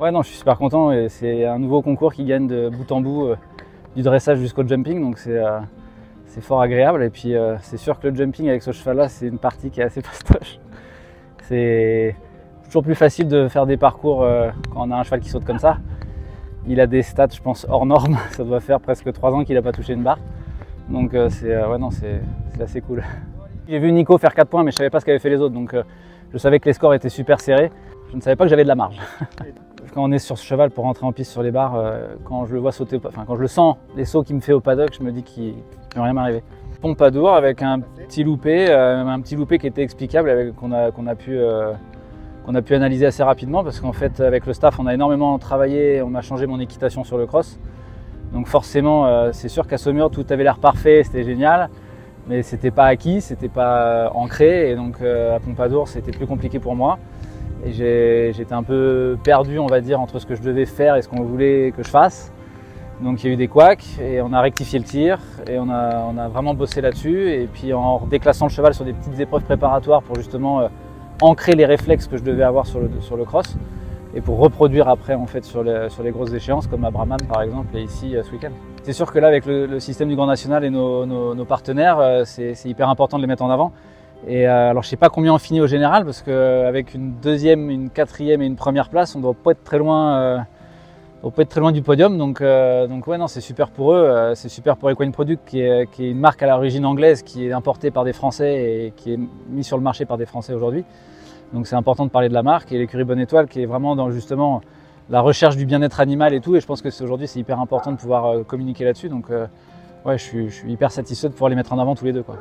Ouais, non, je suis super content et c'est un nouveau concours qui gagne de bout en bout du dressage jusqu'au jumping, donc c'est fort agréable. Et puis c'est sûr que le jumping avec ce cheval-là, c'est une partie qui est assez fastoche. C'est toujours plus facile de faire des parcours quand on a un cheval qui saute comme ça. Il a des stats, je pense, hors normes. Ça doit faire presque 3 ans qu'il n'a pas touché une barre. Donc c'est assez cool. J'ai vu Nico faire 4 points, mais je ne savais pas ce qu'avaient fait les autres. Donc je savais que les scores étaient super serrés. Je ne savais pas que j'avais de la marge. Quand on est sur ce cheval pour rentrer en piste sur les barres, quand je le vois sauter, enfin quand je le sens, les sauts qu'il me fait au paddock, je me dis qu'il ne peut rien m'arriver. Pompadour avec un petit loupé qui était explicable, qu'on a pu analyser assez rapidement parce qu'en fait avec le staff on a énormément travaillé, on a changé mon équitation sur le cross. Donc forcément c'est sûr qu'à Saumur tout avait l'air parfait, c'était génial, mais c'était pas acquis, c'était pas ancré et donc à Pompadour c'était plus compliqué pour moi. Et j'étais un peu perdu, on va dire, entre ce que je devais faire et ce qu'on voulait que je fasse. Donc il y a eu des couacs et on a rectifié le tir et on a vraiment bossé là-dessus. Et puis en déclassant le cheval sur des petites épreuves préparatoires pour justement ancrer les réflexes que je devais avoir sur le cross et pour reproduire après en fait sur les grosses échéances comme à Brabham par exemple et ici ce week-end. C'est sûr que là avec le système du Grand National et nos partenaires, c'est hyper important de les mettre en avant. Et alors je sais pas combien on finit au général parce qu'avec une deuxième, une quatrième et une première place, on doit pas être très loin, du podium. Donc ouais non, c'est super pour eux, c'est super pour Equine Product qui est une marque à l'origine anglaise qui est importée par des Français et qui est mise sur le marché par des Français aujourd'hui. Donc c'est important de parler de la marque et l'écurie Bonne Étoile qui est vraiment dans justement la recherche du bien-être animal et tout. Et je pense que aujourd'hui c'est hyper important de pouvoir communiquer là-dessus. Donc ouais, je suis hyper satisfait de pouvoir les mettre en avant tous les deux, quoi.